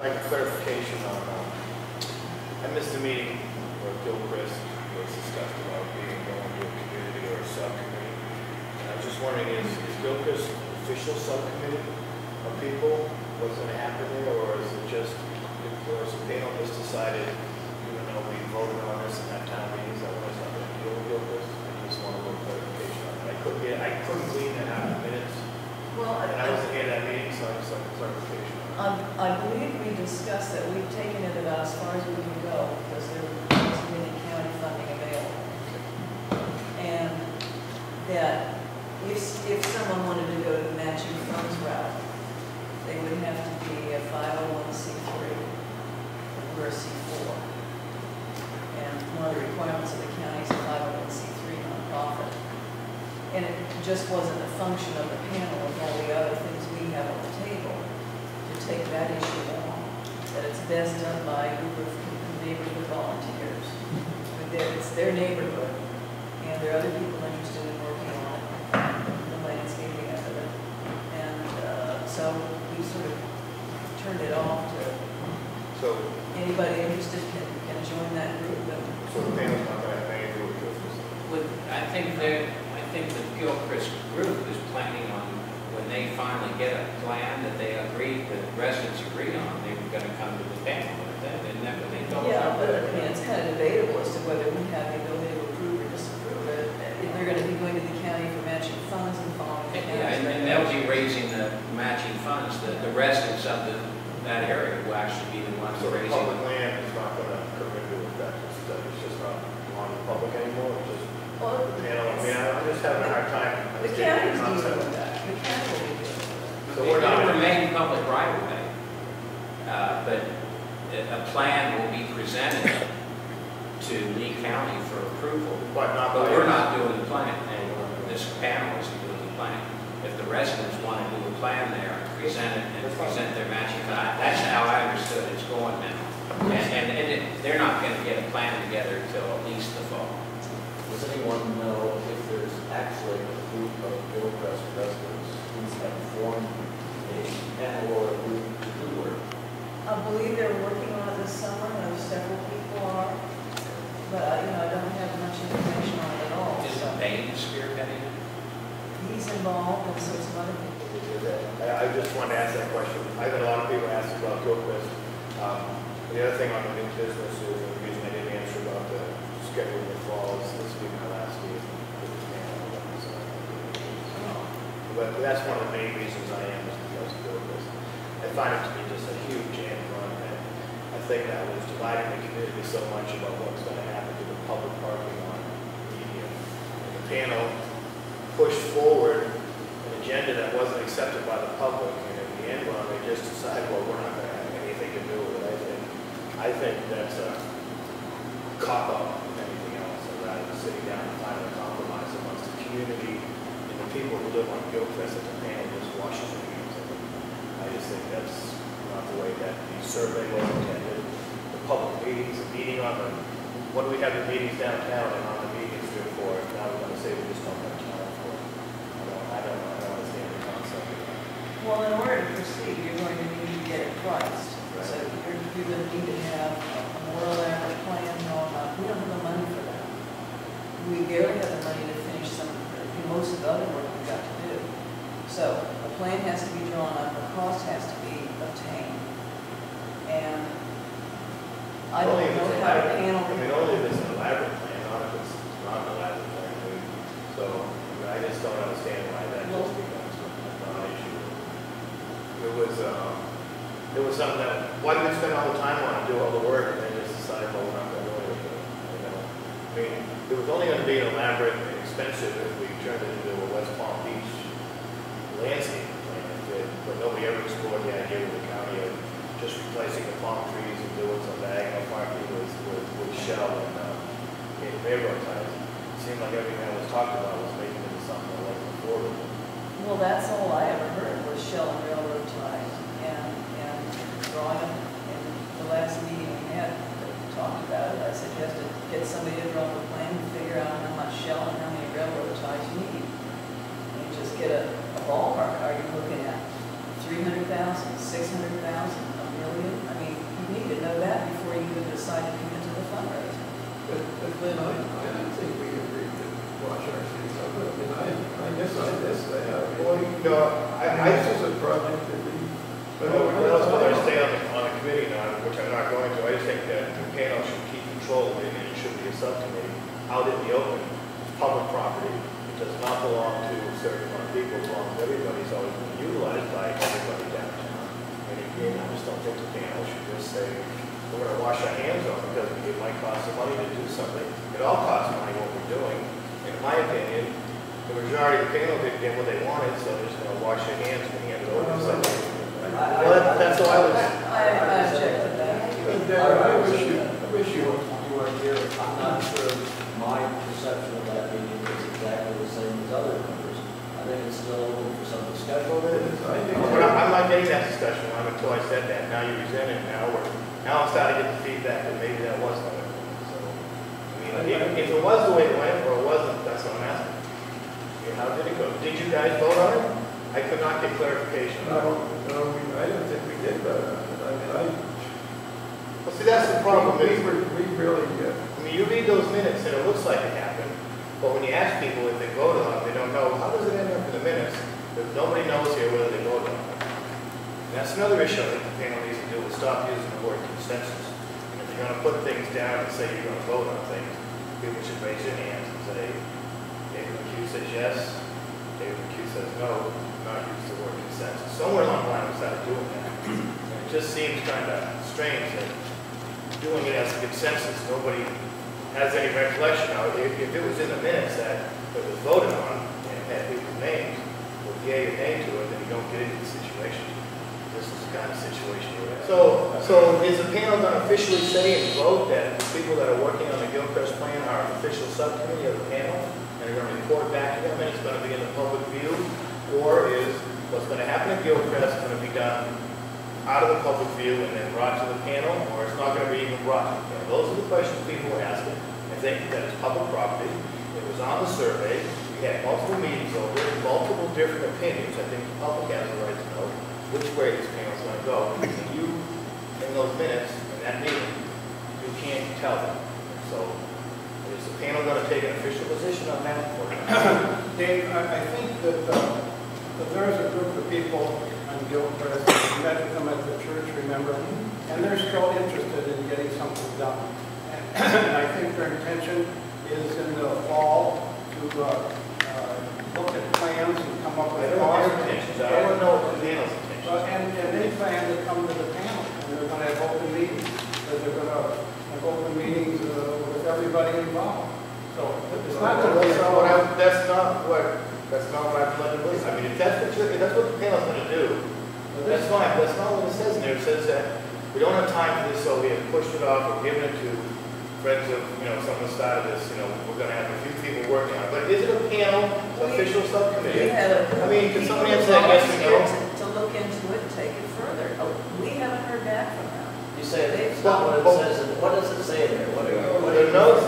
Like a clarification on, I missed a meeting where Gilchrist was discussed about being going to a community or a subcommittee. And I was just wondering, is Gilchrist official subcommittee of people? What's going to happen there, or is it just, or is the panel just decided, even though we voted on this and had town meetings, that we're not going to deal with Gilchrist? I just want a little clarification on that. I couldn't glean that out of the minutes. Well, and I wasn't here at that meeting, so I just like a clarification. I believe we discussed that we've taken it about as far as we can go because there wasn't any county funding available. And that if someone wanted to go the matching funds route, they would have to be a 501c3 or a C4. And one of the requirements of the county is a 501c3 nonprofit. And it just wasn't a function of the panel of all the other things we have on the table to take that issue on. That it's best done by a group of neighborhood volunteers. It's their neighborhood, and there are other people interested in working on it, the landscaping of it. And so we sort of turned it off to anybody interested can join that group. So the panel's not going to have anything to do with this? I think the Gilchrist group is planning on, when they finally get a plan that they agree, that residents agree on, they're going to come to the panel with that. Isn't that what they told us? Yeah, but I mean, it's kind of debatable as to whether we have the ability to approve or disapprove it. If they're going to be going to the county for matching funds and following the Yeah, and they'll be raising the matching funds. The residents of that area will actually be the ones So raising. public land is not going to come into effect. It's just not on the public anymore. It's just the panel. I mean, I'm just having a hard time. The county's dealing with that. The county will be dealing with that. So we're It not will remain public right of way, but a plan will be presented to Lee County for approval. But we're not doing the plan, and this panel isn't doing the plan. If the residents want to do a plan there and present it and present their matching, that's how I understood it's going now. And they're not going to get a plan together until at least the fall. Does anyone know if there's actually a group of Gilchrist residents who have formed a panel or a group to do work? I believe they're working on it this summer, and several people are, but I don't have much information on it at all. Is So Bain spearheading it? he's involved, and so some other people. I just wanted to ask that question. I've had a lot of people ask about Gilchrist. The other thing on the new business is, and the reason I didn't answer about the schedule of the fall is this week, my last week. But that's one of the main reasons I am, is because of Gilchrist. I find it to be just a huge end run, and I think that was dividing the community so much about what's going to happen to the public parking on median. And the panel pushed forward an agenda that wasn't accepted by the public, and in the end run, they just decided, well, we're not going to have anything to do with it. I think that's a cop-out if anything else, rather than sitting down and finding a compromise amongst the community and the people who live on Gilchrist, that the panel just washes their hands of it. I just think that's not the way that the survey was intended. The public meetings, the meeting on the, what do we have the meetings downtown and on the meetings good for? Now we're going to say we just don't have time for it. I don't understand the concept of that. Well, in order to proceed, you're going to need to get it priced. Right. So you're going to need to have a more elaborate plan going on. We don't have the money for that. We barely have the money to finish most of the other work we've got to do. So a plan has to be drawn up, a cost has to be obtained. And I don't know how to panel. I mean, only if it's an elaborate plan, not if it's not an elaborate plan. So I just don't understand why that just becomes a non-issue. It was something that, why do we spend all the time on it, do all the work, and then just decide, well, we're not going to do anything? I mean, it was only going to be elaborate and expensive if we turned it into a West Palm Beach landscape plan, but nobody ever explored the idea with the county of just replacing the palm trees and doing some diagonal parking with shell and railroad ties. It seemed like everything that was talked about was making it into something that wasn't affordable. Well, that's all I ever heard was shell and railroad ties. And drawing up in the last meeting we had that talked about it, I suggested get somebody to draw up a plan and figure out how much shell and how many railroad ties you need. And just get a ballpark. Are you looking at 300,000, 600,000, $1 million? Lynn, I don't think we agreed to wash our streets up. I mean, I guess they have. Well, you know, This is a project that we. whether I stay on the committee now, which I'm not going to, I just think that the panel should keep control of it, and it should be a subcommittee out in the open. It's public property. It does not belong to a certain amount of people. It belongs to everybody. It's always been utilized by everybody downtown. And again, I just don't think the panel should just say, we're going to wash our hands on it because it might cost some money to do something. It all costs money what we're doing. In my opinion, the majority of the panel didn't get what they wanted, so they're just going to wash their hands and hand it over to somebody. Well, that's all I was. I object to that. I wish you were. You were here, I'm not sure my perception of that meeting is exactly the same as other members. I think it's still open for some discussion. I'm not getting that discussion until I said that. Now you resent it. Now I'm starting to get the feedback that maybe that was not it. So, I mean, if it was the way it went or it wasn't, that's what I'm asking. I mean, how did it go? Did you guys vote on it? I could not get clarification. No, I don't think we did that. Well, see, that's the problem. We really did. I mean, you read those minutes and it looks like it happened, but when you ask people if they voted on it, they don't know. How does it end up in the minutes? If nobody knows here whether they voted on it. And that's another issue I think the panel needs to do is stop using the word consensus. And if you're going to put things down and say you're going to vote on things, people should raise their hands and say, David McHugh says yes, David McHugh says no, not use the word consensus. Somewhere along the line we started doing that. And it just seems kind of strange that doing it as a consensus, nobody has any recollection of it. If it was in the minutes that it was voted on and had people's names, with yea or nay to it, then you don't get into the situation. This is the kind of situation we're in. So is the panel going to officially say and vote that the people that are working on the Gilchrist plan are an official subcommittee of the panel and are going to report back to them and it's going to be in the public view? Or is what's going to happen at Gilchrist going to be done out of the public view and then brought to the panel, or it's not going to be even brought to the panel? Those are the questions people are asking. I think that it's public property. It was on the survey. We had multiple meetings over it, multiple different opinions. I think the public has the right to know which way this panel is going to go. And you, in those minutes, in that meeting, you can't tell them. So is the panel going to take an official position on that? Or not? Dave, I think that there's a group of people on Gilchrist, we met with them at the church, remember, and they're still interested in getting something done. And I think their intention is in the fall to look at plans and come up with cost. I don't know what the panel's intentions. And they plan to come to the panel, and they're going to have open meetings. They're going to have open meetings with everybody involved. So it's not going to be. That's not what I've led to believe. I mean, if that's what the panel's going to do, that's fine. That's not what it says in there. It says that we don't have time for this, so we have pushed it off or given it to friends of, some of the start of this. We're going to have a few people working on it. But is it a panel, official subcommittee? I mean, can somebody answer that yes or no? To look into it, take it further. We haven't heard back from them. You say it's not what it says, and what does it say in there? The notes,